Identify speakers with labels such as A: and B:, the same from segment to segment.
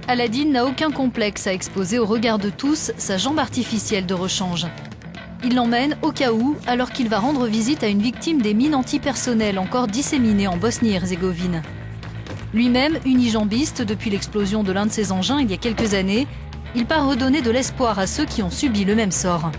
A: Aladine n'a aucun complexe à exposer au regard de tous sa jambe artificielle de rechange. Il l'emmène au cas où, alors qu'il va rendre visite à une victime des mines antipersonnelles encore disséminées en Bosnie-Herzégovine. Lui-même unijambiste depuis l'explosion de l'un de ses engins il y a quelques années, il part redonner de l'espoir à ceux qui ont subi le même sort.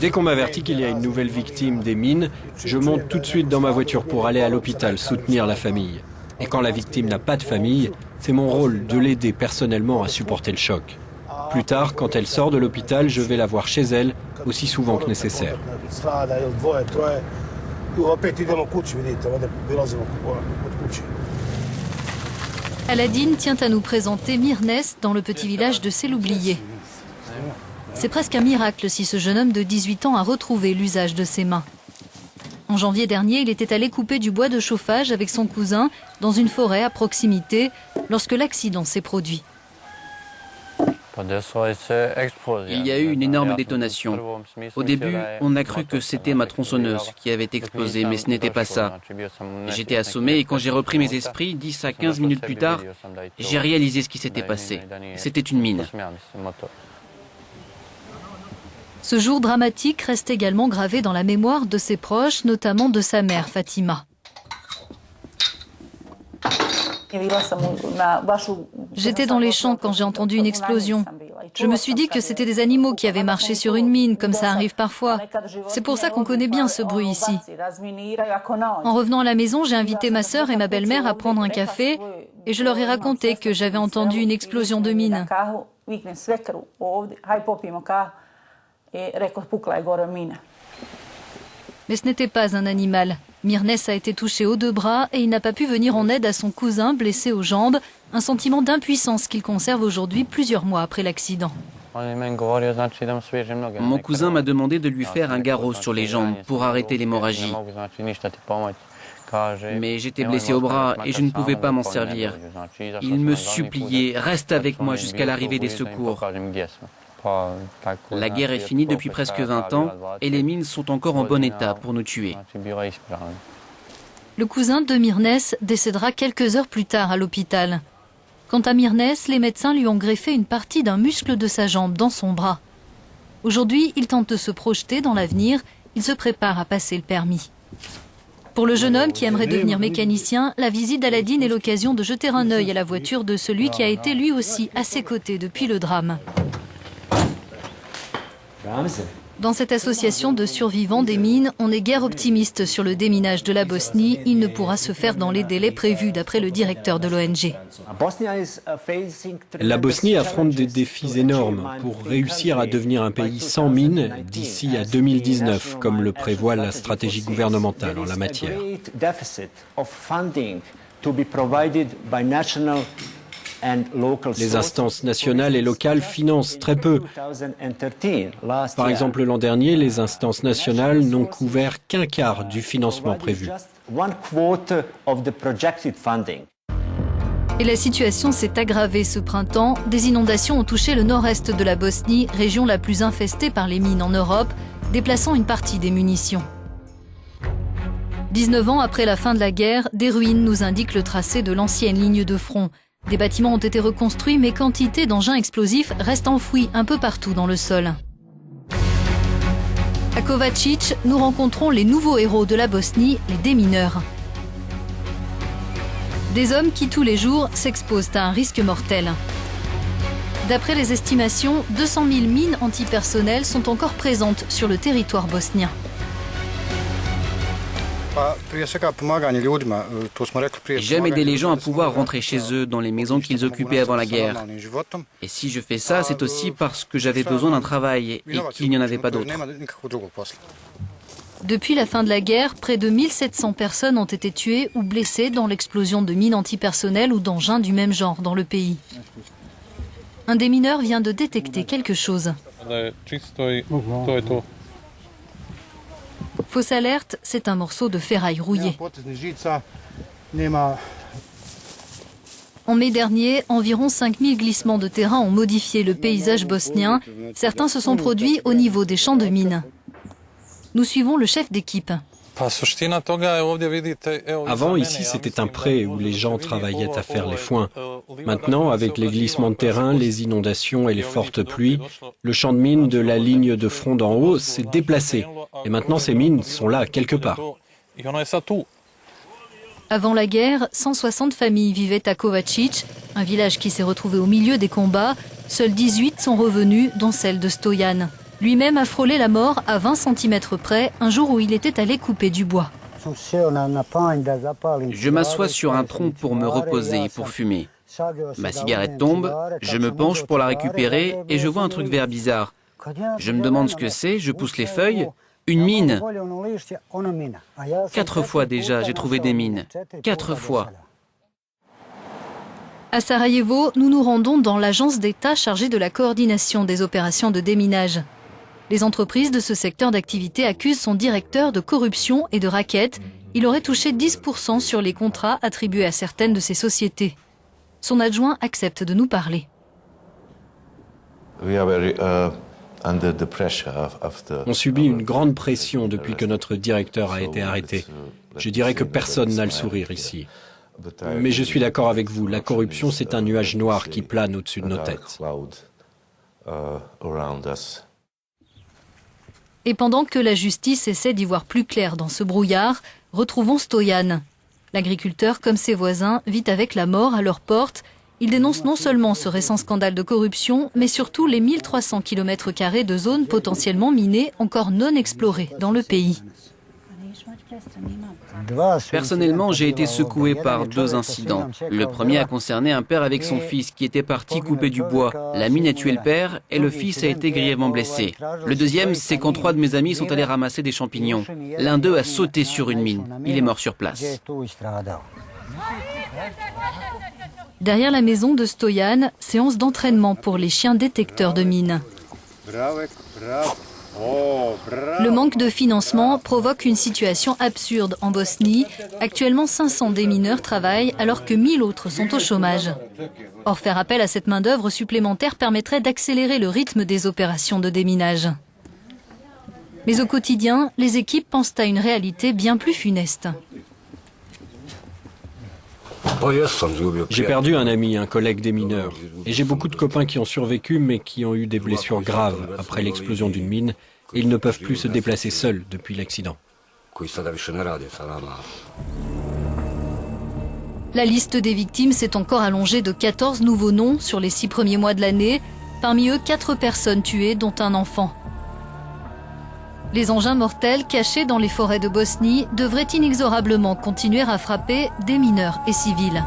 B: Dès qu'on m'avertit qu'il y a une nouvelle victime des mines, je monte tout de suite dans ma voiture pour aller à l'hôpital soutenir la famille. Et quand la victime n'a pas de famille, c'est mon rôle de l'aider personnellement à supporter le choc. Plus tard, quand elle sort de l'hôpital, je vais la voir chez elle, aussi souvent que nécessaire.
A: Aladine tient à nous présenter Mirnes dans le petit village de Seloublié. C'est presque un miracle si ce jeune homme de 18 ans a retrouvé l'usage de ses mains. En janvier dernier, il était allé couper du bois de chauffage avec son cousin dans une forêt à proximité lorsque l'accident s'est produit.
C: Il y a eu une énorme détonation. Au début, on a cru que c'était ma tronçonneuse qui avait explosé, mais ce n'était pas ça. J'étais assommé et quand j'ai repris mes esprits, 10 à 15 minutes plus tard, j'ai réalisé ce qui s'était passé. C'était une mine.
A: Ce jour dramatique reste également gravé dans la mémoire de ses proches, notamment de sa mère Fatima. J'étais dans les champs quand j'ai entendu une explosion. Je me suis dit que c'était des animaux qui avaient marché sur une mine, comme ça arrive parfois. C'est pour ça qu'on connaît bien ce bruit ici. En revenant à la maison, j'ai invité ma sœur et ma belle-mère à prendre un café et je leur ai raconté que j'avais entendu une explosion de mine. Mais ce n'était pas un animal. Mirnes a été touché aux deux bras et il n'a pas pu venir en aide à son cousin blessé aux jambes, un sentiment d'impuissance qu'il conserve aujourd'hui plusieurs mois après l'accident.
C: Mon cousin m'a demandé de lui faire un garrot sur les jambes pour arrêter l'hémorragie. Mais j'étais blessé au bras et je ne pouvais pas m'en servir. Il me suppliait, reste avec moi jusqu'à l'arrivée des secours. La guerre est finie depuis presque 20 ans et les mines sont encore en bon état pour nous tuer.
A: Le cousin de Mirnes décédera quelques heures plus tard à l'hôpital. Quant à Mirnes, les médecins lui ont greffé une partie d'un muscle de sa jambe dans son bras. Aujourd'hui, il tente de se projeter dans l'avenir. Il se prépare à passer le permis. Pour le jeune homme qui aimerait devenir mécanicien, la visite d'Aladine est l'occasion de jeter un œil à la voiture de celui qui a été lui aussi à ses côtés depuis le drame. Dans cette association de survivants des mines, on n'est guère optimiste sur le déminage de la Bosnie. Il ne pourra se faire dans les délais prévus, d'après le directeur de l'ONG.
B: La Bosnie affronte des défis énormes pour réussir à devenir un pays sans mines d'ici à 2019, comme le prévoit la stratégie gouvernementale en la matière. Les instances nationales et locales financent très peu. Par exemple, l'an dernier, les instances nationales n'ont couvert qu'un quart du financement prévu.
A: Et la situation s'est aggravée ce printemps. Des inondations ont touché le nord-est de la Bosnie, région la plus infestée par les mines en Europe, déplaçant une partie des munitions. 19 ans après la fin de la guerre, des ruines nous indiquent le tracé de l'ancienne ligne de front. Des bâtiments ont été reconstruits, mais quantité d'engins explosifs restent enfouis un peu partout dans le sol. À Kovačić, nous rencontrons les nouveaux héros de la Bosnie, les démineurs. Des hommes qui, tous les jours, s'exposent à un risque mortel. D'après les estimations, 200 000 mines antipersonnelles sont encore présentes sur le territoire bosnien.
C: J'aime aider les gens à pouvoir rentrer chez eux dans les maisons qu'ils occupaient avant la guerre. Et si je fais ça, c'est aussi parce que j'avais besoin d'un travail et qu'il n'y en avait pas d'autre.
A: Depuis la fin de la guerre, près de 1700 personnes ont été tuées ou blessées dans l'explosion de mines antipersonnelles ou d'engins du même genre dans le pays. Un des mineurs vient de détecter quelque chose. Fausse alerte, c'est un morceau de ferraille rouillé. En mai dernier, environ 5000 glissements de terrain ont modifié le paysage bosnien. Certains se sont produits au niveau des champs de mines. Nous suivons le chef d'équipe.
B: Avant, ici, c'était un pré où les gens travaillaient à faire les foins. Maintenant, avec les glissements de terrain, les inondations et les fortes pluies, le champ de mines de la ligne de front d'en haut s'est déplacé. Et maintenant, ces mines sont là, quelque part.
A: Avant la guerre, 160 familles vivaient à Kovačić, un village qui s'est retrouvé au milieu des combats. Seuls 18 sont revenus, dont celle de Stoyan. Lui-même a frôlé la mort à 20 cm près, un jour où il était allé couper du bois.
C: Je m'assois sur un tronc pour me reposer et pour fumer. Ma cigarette tombe, je me penche pour la récupérer et je vois un truc vert bizarre. Je me demande ce que c'est, je pousse les feuilles. Une mine. 4 fois déjà, j'ai trouvé des mines. 4 fois.
A: À Sarajevo, nous nous rendons dans l'agence d'État chargée de la coordination des opérations de déminage. Les entreprises de ce secteur d'activité accusent son directeur de corruption et de racket. Il aurait touché 10% sur les contrats attribués à certaines de ces sociétés. Son adjoint accepte de nous parler.
B: On subit une grande pression depuis que notre directeur a été arrêté. Je dirais que personne n'a le sourire ici. Mais je suis d'accord avec vous, la corruption, c'est un nuage noir qui plane au-dessus de nos têtes.
A: Et pendant que la justice essaie d'y voir plus clair dans ce brouillard, retrouvons Stoyan. L'agriculteur, comme ses voisins, vit avec la mort à leur porte. Il dénonce non seulement ce récent scandale de corruption, mais surtout les 1300 km² de zones potentiellement minées encore non explorées dans le pays.
C: Personnellement, j'ai été secoué par 2 incidents. Le premier a concerné un père avec son fils qui était parti couper du bois. La mine a tué le père et le fils a été grièvement blessé. Le deuxième, c'est quand 3 de mes amis sont allés ramasser des champignons. L'un d'eux a sauté sur une mine. Il est mort sur place.
A: Derrière la maison de Stoyan, séance d'entraînement pour les chiens détecteurs de mines. Le manque de financement provoque une situation absurde en Bosnie. Actuellement, 500 démineurs travaillent alors que 1000 autres sont au chômage. Or, faire appel à cette main-d'œuvre supplémentaire permettrait d'accélérer le rythme des opérations de déminage. Mais au quotidien, les équipes pensent à une réalité bien plus funeste.
B: J'ai perdu un ami, un collègue démineur. Et j'ai beaucoup de copains qui ont survécu mais qui ont eu des blessures graves après l'explosion d'une mine. Et ils ne peuvent plus se déplacer seuls depuis l'accident.
A: La liste des victimes s'est encore allongée de 14 nouveaux noms sur les 6 premiers mois de l'année. Parmi eux, 4 personnes tuées, dont un enfant. Les engins mortels cachés dans les forêts de Bosnie devraient inexorablement continuer à frapper des mineurs et civils.